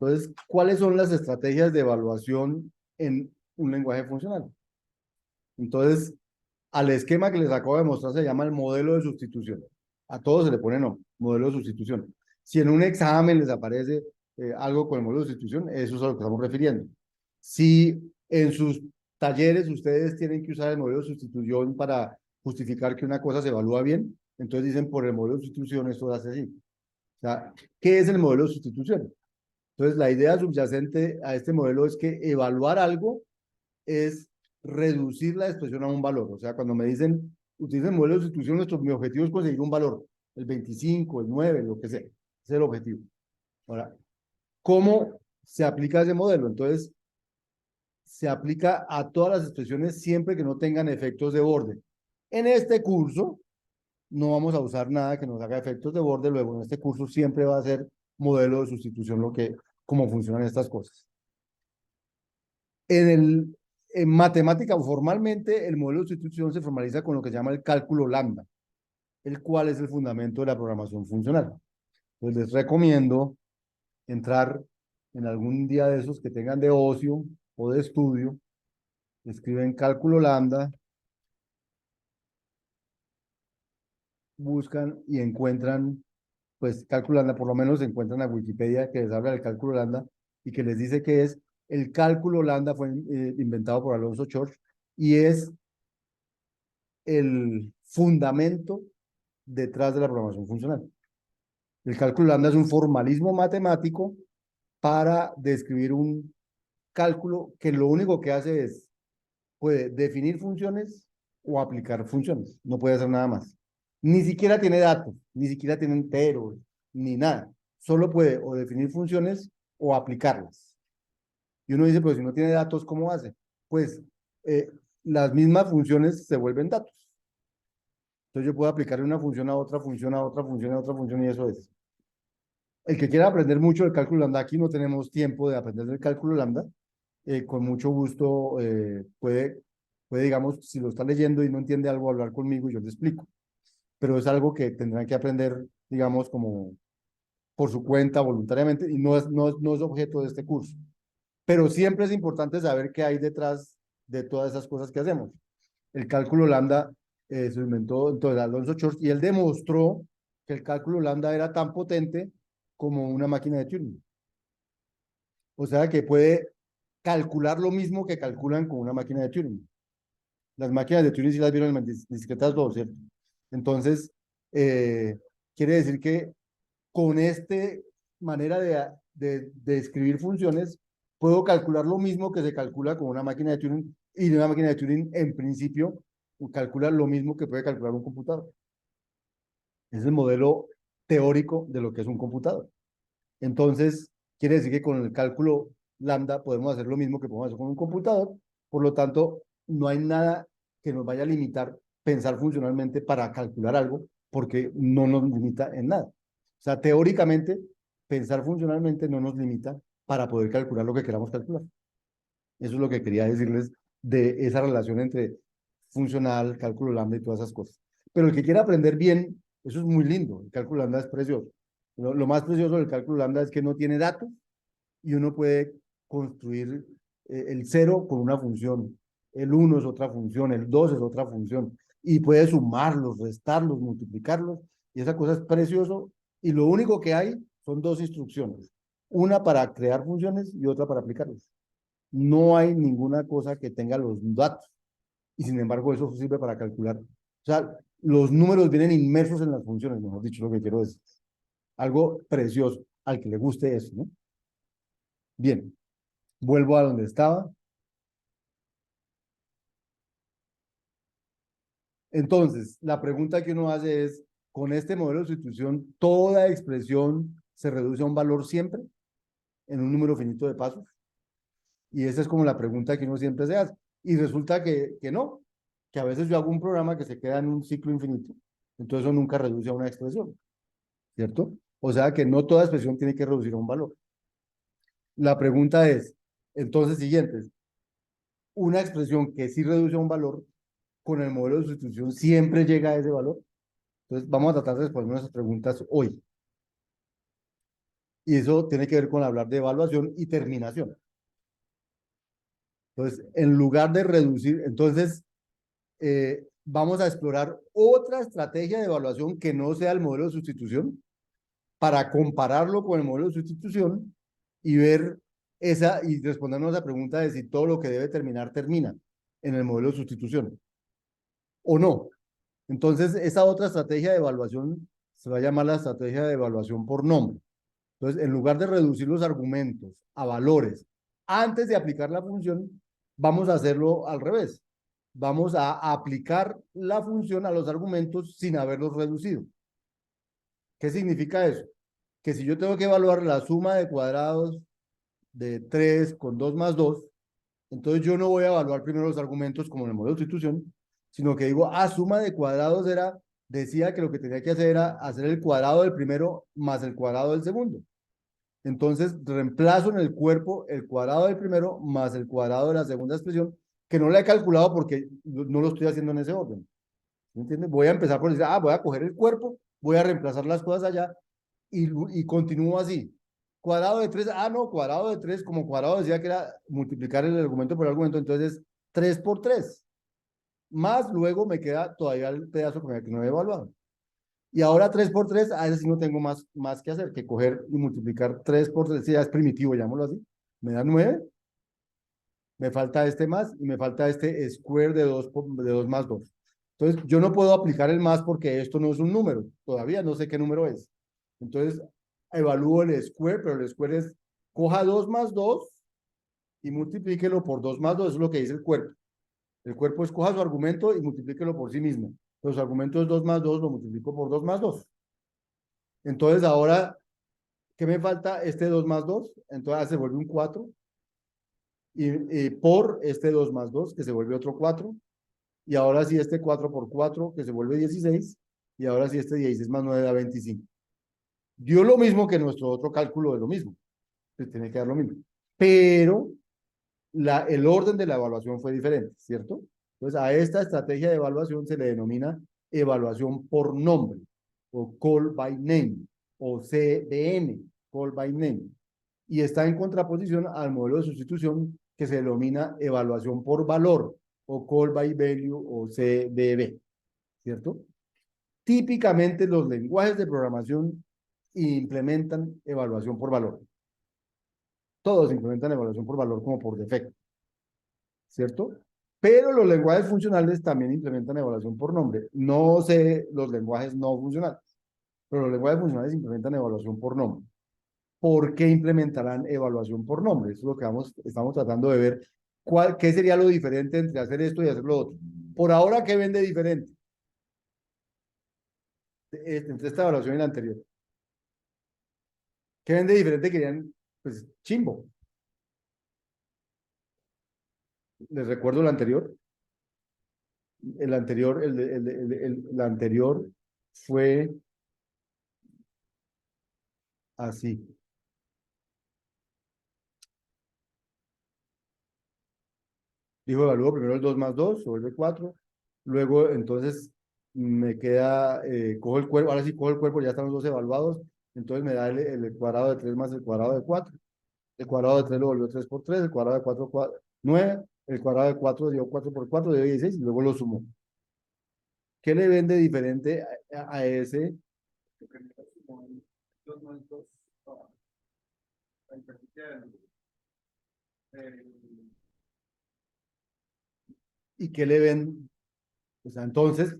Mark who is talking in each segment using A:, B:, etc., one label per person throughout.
A: Entonces, ¿cuáles son las estrategias de evaluación en un lenguaje funcional? Entonces, al esquema que les acabo de mostrar se llama el modelo de sustitución. A todos se le pone no, modelo de sustitución. Si en un examen les aparece algo con el modelo de sustitución, eso es a lo que estamos refiriendo. Si en sus talleres ustedes tienen que usar el modelo de sustitución para justificar que una cosa se evalúa bien, entonces dicen por el modelo de sustitución esto se hace así. O sea, ¿qué es el modelo de sustitución? Entonces, la idea subyacente a este modelo es que evaluar algo es reducir la expresión a un valor. O sea, cuando me dicen, utilicen modelo de sustitución, mi objetivo es conseguir un valor, el 25, el 9, lo que sea. Ese es el objetivo. Ahora, ¿cómo se aplica ese modelo? Entonces, se aplica a todas las expresiones siempre que no tengan efectos de borde. En este curso, no vamos a usar nada que nos haga efectos de borde. Luego, en este curso siempre va a ser modelo de sustitución cómo funcionan estas cosas. En matemática, formalmente, el modelo de sustitución se formaliza con lo que se llama el cálculo lambda, el cual es el fundamento de la programación funcional. Pues les recomiendo entrar en algún día de esos que tengan de ocio o de estudio, escriben cálculo lambda, buscan y encuentran, pues cálculo lambda, por lo menos encuentran a Wikipedia que les habla del cálculo lambda y que les dice que es el cálculo lambda fue inventado por Alonso Church y es el fundamento detrás de la programación funcional. El cálculo lambda es un formalismo matemático para describir un cálculo que lo único que hace es, puede definir funciones o aplicar funciones, no puede hacer nada más. Ni siquiera tiene datos, ni siquiera tiene enteros, ni nada. Solo puede o definir funciones o aplicarlas. Y uno dice, pero si no tiene datos, ¿cómo hace? Pues las mismas funciones se vuelven datos. Entonces yo puedo aplicar una función a otra función, a otra función, a otra función, y eso es. El que quiera aprender mucho del cálculo lambda, aquí no tenemos tiempo de aprender del cálculo lambda, con mucho gusto puede, digamos, si lo está leyendo y no entiende algo, hablar conmigo y yo le explico. Pero es algo que tendrán que aprender, digamos, como por su cuenta, voluntariamente, y no es objeto de este curso. Pero siempre es importante saber qué hay detrás de todas esas cosas que hacemos. El cálculo lambda se inventó entonces Alonso Church y él demostró que el cálculo lambda era tan potente como una máquina de Turing. O sea que puede calcular lo mismo que calculan con una máquina de Turing. Las máquinas de Turing sí las vieron en discretas dos, ¿cierto? Entonces, eh, quiere decir que con esta manera de escribir funciones, puedo calcular lo mismo que se calcula con una máquina de Turing, y una máquina de Turing, en principio, calcula lo mismo que puede calcular un computador. Es el modelo teórico de lo que es un computador. Entonces, quiere decir que con el cálculo lambda podemos hacer lo mismo que podemos hacer con un computador. Por lo tanto, no hay nada que nos vaya a limitar pensar funcionalmente para calcular algo, porque no nos limita en nada. O sea, teóricamente, pensar funcionalmente no nos limita para poder calcular lo que queramos calcular. Eso es lo que quería decirles de esa relación entre funcional, cálculo lambda y todas esas cosas. Pero el que quiera aprender bien, eso es muy lindo. El cálculo lambda es precioso. Lo más precioso del cálculo lambda es que no tiene datos y uno puede construir el cero con una función, el uno es otra función, el 2 es otra función, y puede sumarlos, restarlos, multiplicarlos, y esa cosa es precioso, y lo único que hay son dos instrucciones, una para crear funciones y otra para aplicarlas. No hay ninguna cosa que tenga los datos, y sin embargo eso sirve para calcular. O sea, los números vienen inmersos en las funciones, mejor dicho, lo que quiero decir. Algo precioso, al que le guste eso, ¿no? Bien, vuelvo a donde estaba. Entonces, la pregunta que uno hace es, ¿con este modelo de sustitución toda expresión se reduce a un valor siempre en un número finito de pasos? Y esa es como la pregunta que uno siempre se hace. Y resulta que no, que a veces yo hago un programa que se queda en un ciclo infinito, entonces eso nunca reduce a una expresión, ¿cierto? O sea que no toda expresión tiene que reducir a un valor. La pregunta es, entonces, siguientes, una expresión que sí reduce a un valor, con el modelo de sustitución siempre llega a ese valor. Entonces, vamos a tratar de responder esas preguntas hoy. Y eso tiene que ver con hablar de evaluación y terminación. Entonces, en lugar de reducir, entonces vamos a explorar otra estrategia de evaluación que no sea el modelo de sustitución para compararlo con el modelo de sustitución y ver esa y respondernos a la pregunta de si todo lo que debe terminar termina en el modelo de sustitución o no. Entonces, esa otra estrategia de evaluación se va a llamar la estrategia de evaluación por nombre. Entonces, en lugar de reducir los argumentos a valores antes de aplicar la función, vamos a hacerlo al revés. Vamos a aplicar la función a los argumentos sin haberlos reducido. ¿Qué significa eso? Que si yo tengo que evaluar la suma de cuadrados de 3 con 2 más 2, entonces yo no voy a evaluar primero los argumentos como en el modelo de sustitución, sino que digo, suma de cuadrados decía que lo que tenía que hacer era hacer el cuadrado del primero más el cuadrado del segundo. Entonces reemplazo en el cuerpo el cuadrado del primero más el cuadrado de la segunda expresión, que no la he calculado porque no lo estoy haciendo en ese orden. ¿Me entiendes? Voy a empezar por decir, voy a coger el cuerpo, voy a reemplazar las cosas allá y continúo así. Cuadrado de 3, no, cuadrado de 3, como cuadrado decía que era multiplicar el argumento por el argumento, entonces 3 por 3. Más luego me queda todavía el pedazo que no he evaluado. Y ahora 3 por 3, a veces sí no tengo más que hacer que coger y multiplicar 3 por 3, si ya es primitivo, llamémoslo así. Me da 9, me falta este más y me falta este square de 2 más 2. Entonces, yo no puedo aplicar el más porque esto no es un número, todavía no sé qué número es. Entonces, evalúo el square, pero el square es, coja 2 más 2 y multiplíquelo por 2 más 2, eso es lo que dice el cuerpo. El cuerpo escoja su argumento y multiplíquelo por sí mismo. Los argumentos 2 más 2 lo multiplico por 2 más 2. Entonces, ahora, ¿qué me falta? Este 2 más 2, entonces se vuelve un 4. Y por este 2 más 2, que se vuelve otro 4. Y ahora sí este 4 por 4, que se vuelve 16. Y ahora sí este 16 más 9 da 25. Dio lo mismo que nuestro otro cálculo de lo mismo. Pues tiene que dar lo mismo. Pero el orden de la evaluación fue diferente, ¿cierto? Entonces, a esta estrategia de evaluación se le denomina evaluación por nombre, o call by name, o CBN, call by name. Y está en contraposición al modelo de sustitución que se denomina evaluación por valor, o call by value, o CBV, ¿cierto? Típicamente los lenguajes de programación implementan evaluación por valor. Todos implementan evaluación por valor como por defecto, ¿cierto? Pero los lenguajes funcionales también implementan evaluación por nombre. No sé los lenguajes no funcionales, pero los lenguajes funcionales implementan evaluación por nombre. ¿Por qué implementarán evaluación por nombre? Eso es lo que estamos tratando de ver. ¿Qué sería lo diferente entre hacer esto y hacer lo otro? Por ahora, ¿qué vende diferente entre esta evaluación y la anterior? ¿Qué vende diferente? Querían, pues, chimbo. Les recuerdo el anterior. El anterior fue así. Dijo, evalúo primero el 2 más 2 se vuelve 4. Luego, entonces, me queda, cojo el cuerpo, ahora sí cojo el cuerpo, ya están los dos evaluados. Entonces me da el cuadrado de 3 más el cuadrado de 4. El cuadrado de 3 lo volvió 3 por 3, el cuadrado de 4, 9. El cuadrado de 4 dio 4 por 4, dio 16 y luego lo sumo. ¿Qué le vende diferente a ese? ¿Y qué le ven? O sea, entonces,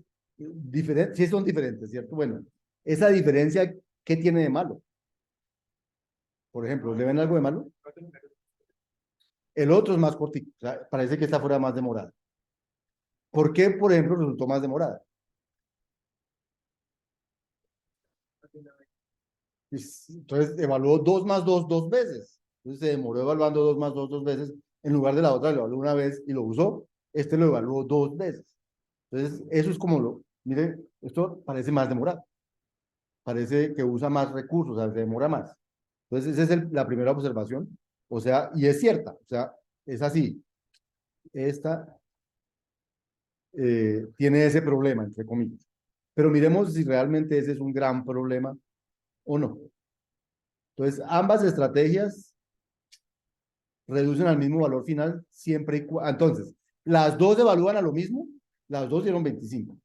A: sí son diferentes, ¿cierto? Bueno, esa diferencia, ¿qué tiene de malo? Por ejemplo, ¿le ven algo de malo? El otro es más cortito, o sea, parece que esta fuera más demorada. ¿Por qué, por ejemplo, resultó más demorada? Entonces, evaluó 2 más 2 dos veces. Entonces, se demoró evaluando 2 más 2 dos veces. En lugar de la otra, lo evaluó una vez y lo usó. Este lo evaluó 2 veces. Entonces, eso es como mire, esto parece más demorado. Parece que usa más recursos, o sea, se demora más. Entonces, esa es la primera observación. O sea, y es cierta, o sea, es así. Esta tiene ese problema, entre comillas. Pero miremos si realmente ese es un gran problema o no. Entonces, ambas estrategias reducen al mismo valor final siempre y cuando. Entonces, las dos evalúan a lo mismo, las dos dieron 25,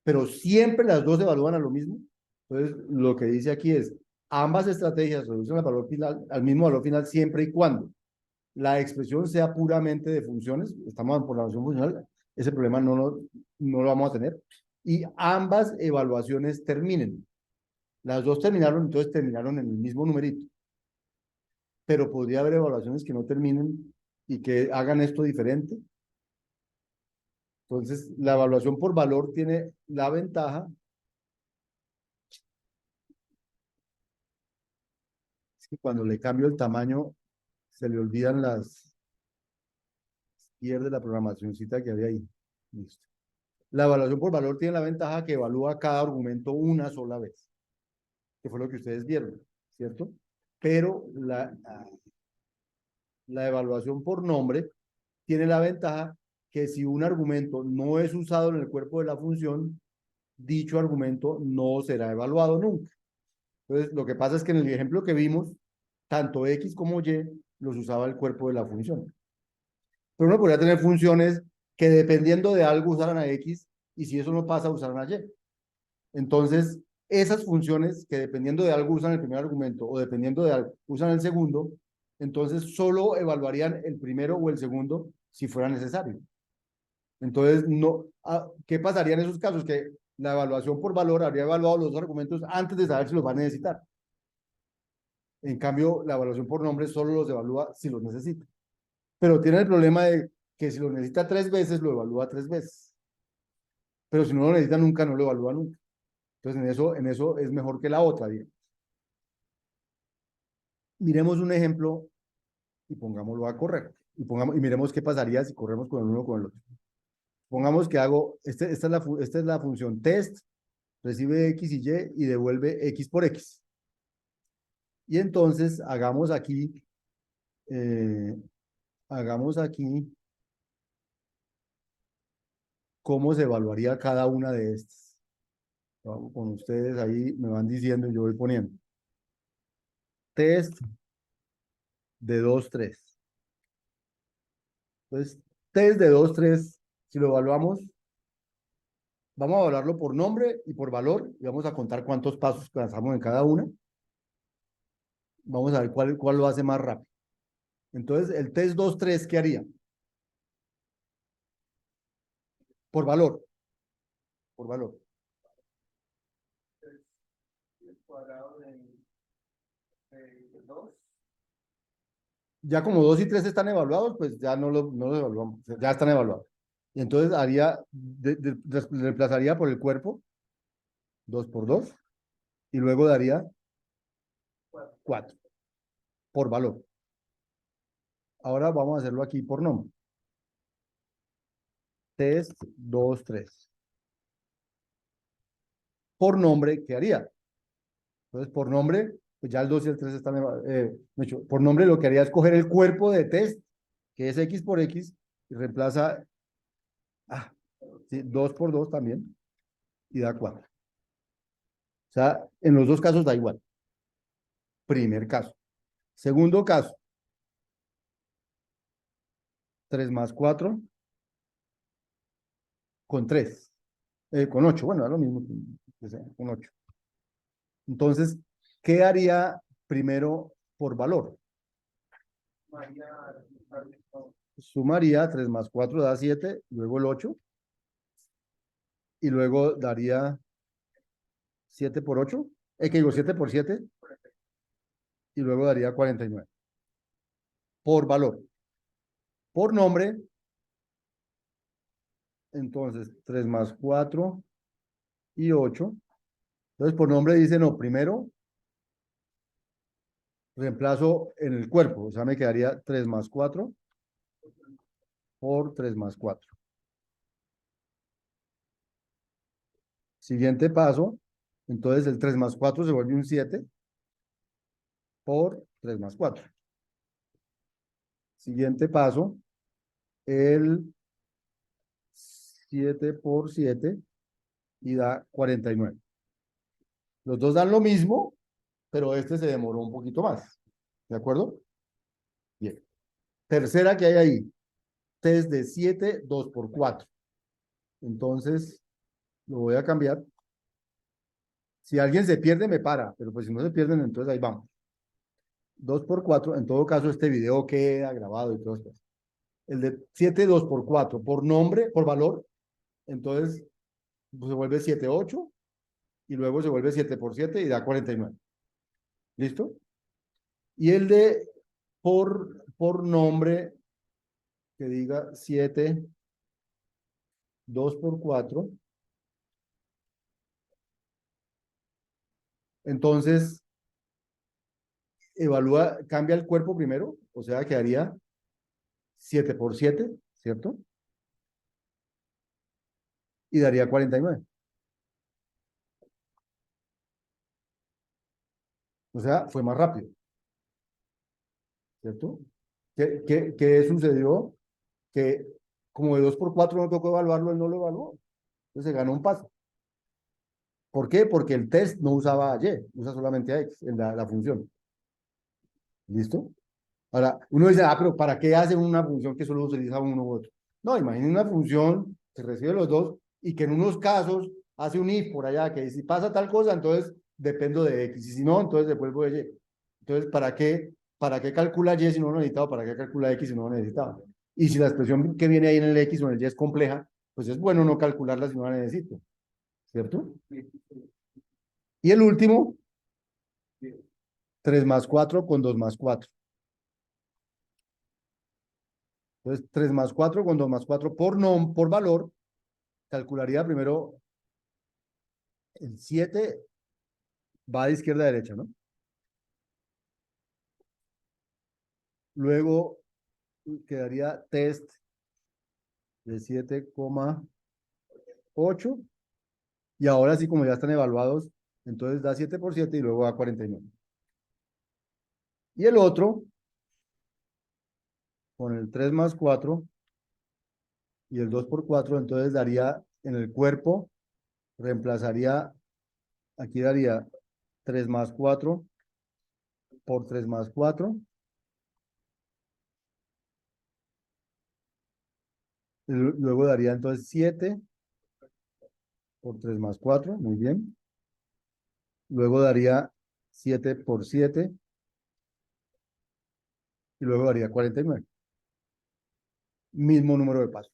A: pero siempre las dos evalúan a lo mismo. Entonces, lo que dice aquí es, ambas estrategias reducen al valor final, al mismo valor final siempre y cuando la expresión sea puramente de funciones, estamos en programación funcional, ese problema no lo vamos a tener, y ambas evaluaciones terminen. Las dos terminaron, entonces terminaron en el mismo numerito, pero podría haber evaluaciones que no terminen y que hagan esto diferente. Entonces, la evaluación por valor tiene la ventaja, es que cuando le cambio el tamaño, se le olvidan pierde la programacióncita que había ahí. Listo. La evaluación por valor tiene la ventaja que evalúa cada argumento una sola vez, que fue lo que ustedes vieron, ¿cierto? Pero la evaluación por nombre tiene la ventaja que si un argumento no es usado en el cuerpo de la función, dicho argumento no será evaluado nunca. Entonces, lo que pasa es que en el ejemplo que vimos, tanto X como Y los usaba el cuerpo de la función. Pero uno podría tener funciones que dependiendo de algo usaran a X y si eso no pasa, usaran a Y. Entonces, esas funciones que dependiendo de algo usan el primer argumento o dependiendo de algo usan el segundo, entonces solo evaluarían el primero o el segundo si fuera necesario. Entonces, no, ¿qué pasaría en esos casos? Que la evaluación por valor habría evaluado los dos argumentos antes de saber si los va a necesitar. En cambio, la evaluación por nombre solo los evalúa si los necesita. Pero tiene el problema de que si lo necesita 3 veces, lo evalúa 3 veces. Pero si no lo necesita nunca, no lo evalúa nunca. Entonces, en eso es mejor que la otra, digamos. Miremos un ejemplo y pongámoslo a correr. Y miremos qué pasaría si corremos con el uno o con el otro. Pongamos que hago, esta es la función test, recibe X y devuelve X por X. Y entonces eh, hagamos aquí cómo se evaluaría cada una de estas. Con ustedes ahí me van diciendo y yo voy poniendo. Test de 2 3. Entonces, test de 2 3 si lo evaluamos, vamos a evaluarlo por nombre y por valor y vamos a contar cuántos pasos lanzamos en cada una. Vamos a ver cuál lo hace más rápido. Entonces, el test 2 3 ¿qué haría? Por valor. Por valor. Ya como 2 y 3 están evaluados, pues ya no los evaluamos, ya están evaluados. Y entonces reemplazaría por el cuerpo 2 por 2 y luego daría 4 por valor. Ahora vamos a hacerlo aquí por nombre. Test 2 3. Por nombre, ¿qué haría? Entonces, por nombre, pues ya el 2 y el 3 están, por nombre lo que haría es coger el cuerpo de test, que es X por X, y reemplaza sí, 2 por 2 también, y da 4. O sea, en los dos casos da igual. Primer caso. Segundo caso, 3 más 4 con 3, con 8. Bueno, es lo mismo con 8. Entonces, ¿qué haría primero por valor? Sumaría 3 más 4 da 7, luego el 8, y luego daría 7 por 8, que digo 7 por 7, y luego daría 49. Por valor. Por nombre, entonces 3 más 4 y 8. Entonces, por nombre dice, no, primero reemplazo en el cuerpo, o sea, me quedaría 3 más 4 por 3 más 4. Siguiente paso, entonces el 3 más 4 se vuelve un 7 por 3 más 4. Siguiente paso, el 7 por 7 y da 49. Los dos dan lo mismo, pero este se demoró un poquito más. ¿De acuerdo? Bien. Tercera que hay ahí, test de 7, 2 por 4. Entonces, lo voy a cambiar. Si alguien se pierde, me para, pero pues si no se pierden, entonces ahí vamos. 2 por 4, en todo caso, este video queda grabado y todo esto. El de 7, 2 por 4, por nombre, por valor, entonces pues, se vuelve 7, 8, y luego se vuelve 7 por 7 y da 49. ¿Listo? Y el de por nombre, que diga 7, 2 por 4. Entonces, evalúa, cambia el cuerpo primero, o sea, quedaría 7 por 7, ¿cierto? Y daría 49. O sea, fue más rápido, ¿cierto? ¿Qué sucedió? Que como de 2 por 4 no tocó evaluarlo, él no lo evaluó. Entonces se ganó un paso. ¿Por qué? Porque el test no usaba a Y, usa solamente a X en la función. ¿Listo? Ahora, uno dice, pero ¿para qué hacen una función que solo utiliza uno u otro? No, imaginen una función que recibe los dos y que en unos casos hace un if por allá, que si pasa tal cosa, entonces dependo de X, y si no, entonces devuelvo de Y. Entonces, ¿para qué calcula Y si no lo necesitaba? ¿Para qué calcula X si no lo necesitaba? Y si la expresión que viene ahí en el X o en el Y es compleja, pues es bueno no calcularla si no la necesito, ¿cierto? Y el último, 3 más 4 con 2 más 4. Entonces, 3 más 4 con 2 más 4 por valor, calcularía primero el 7 va de izquierda a derecha, ¿no? Luego quedaría test de 7,8. Y ahora sí, como ya están evaluados, entonces da 7 por 7 y luego da 49. Y el otro, con el 3 más 4 y el 2 por 4, entonces daría en el cuerpo, reemplazaría, aquí daría 3 más 4 por 3 más 4. Luego daría entonces 7 por 3 más 4, muy bien. Luego daría 7 por 7 y luego daría 49. Mismo número de pasos.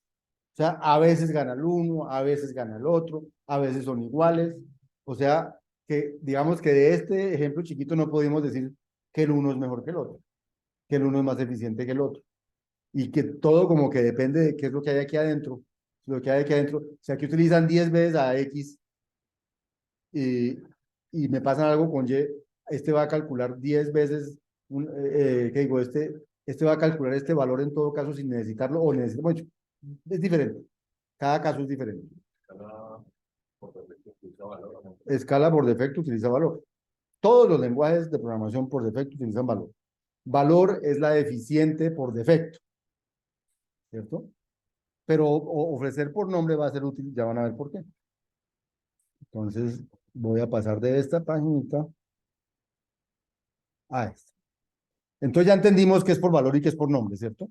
A: O sea, a veces gana el uno, a veces gana el otro, a veces son iguales. O sea, que digamos que de este ejemplo chiquito no podemos decir que el uno es mejor que el otro, que el uno es más eficiente que el otro. Y que todo como que depende de qué es lo que hay aquí adentro. Lo que hay aquí adentro, o sea, que utilizan 10 veces a X y, y me pasan algo con Y, este va a calcular 10 veces, ¿qué digo? Este va a calcular este valor en todo caso sin necesitarlo o necesita, bueno, es diferente. Cada caso es diferente. Escala por defecto utiliza valor. Todos los lenguajes de programación por defecto utilizan valor. Valor es la eficiente por defecto, ¿cierto? Pero ofrecer por nombre va a ser útil, ya van a ver por qué. Entonces, voy a pasar de esta paginita a esta. Entonces ya entendimos qué es por valor y qué es por nombre, ¿cierto?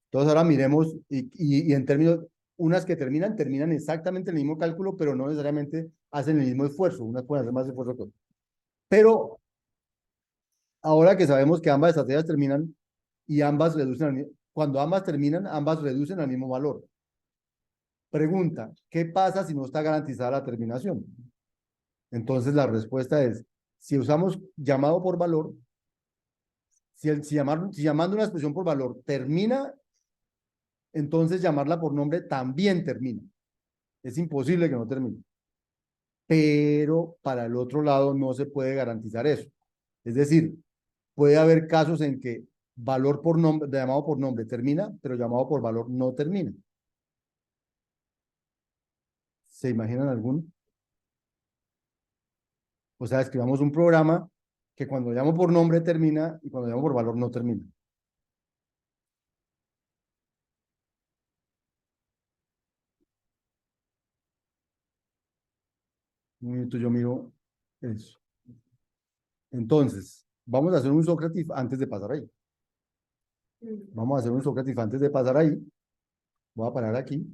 A: Entonces ahora miremos y en términos, unas que terminan exactamente el mismo cálculo, pero no necesariamente hacen el mismo esfuerzo. Unas pueden hacer más esfuerzo que otras. Pero ahora que sabemos que ambas estrategias terminan y ambas reducen, cuando ambas terminan, ambas reducen al mismo valor. Pregunta, ¿qué pasa si no está garantizada la terminación? Entonces la respuesta es, si usamos llamado por valor, si llamando una expresión por valor termina, entonces llamarla por nombre también termina. Es imposible que no termine. Pero para el otro lado no se puede garantizar eso. Es decir, puede haber casos en que valor por nombre, llamado por nombre termina, pero llamado por valor no termina. ¿Se imaginan algún? O sea, escribamos un programa que cuando llamo por nombre termina y cuando llamo por valor no termina. Un minuto yo miro eso. Entonces, vamos a hacer un Sócrates antes de pasar ahí. Vamos a hacer un Sócrates antes de pasar ahí. Voy a parar aquí.